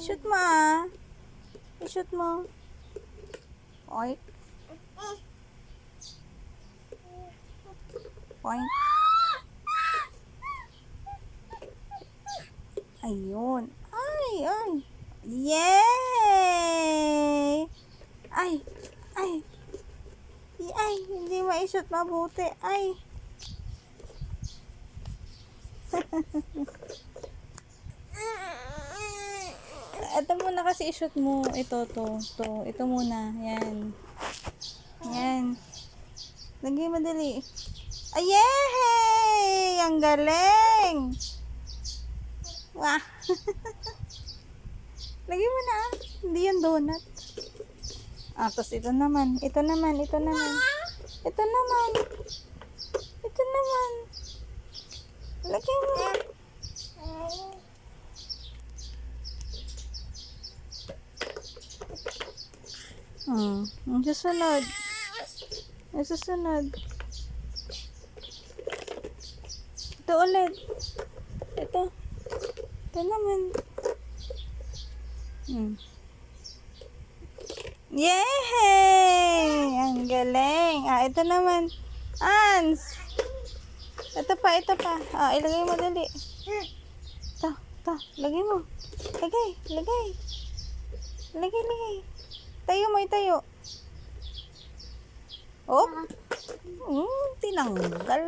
Shoot mo ah. I-shoot mo. Oink. Oink. Ayun. Ay, ay. Yay! Ay, ay. Ay, hindi ma-shoot mabuti. Ay. Ito muna kasi i-shoot mo. Ito. Ito muna. Yan. Yan. Lagay madali. Ay, yay! Ang galing! Wah! Lagay mo na. Hindi yan donut. Tapos ito naman. Ito naman. Ito naman. Lagay mo. Ang susunod. Ito ulit. Ito naman. Yay! Ang galing. Ito naman. Ans. Ito pa. Ilagay mo dali. Ito. Lagay mo. Lagay. Tayo. Oh. Tinanggal.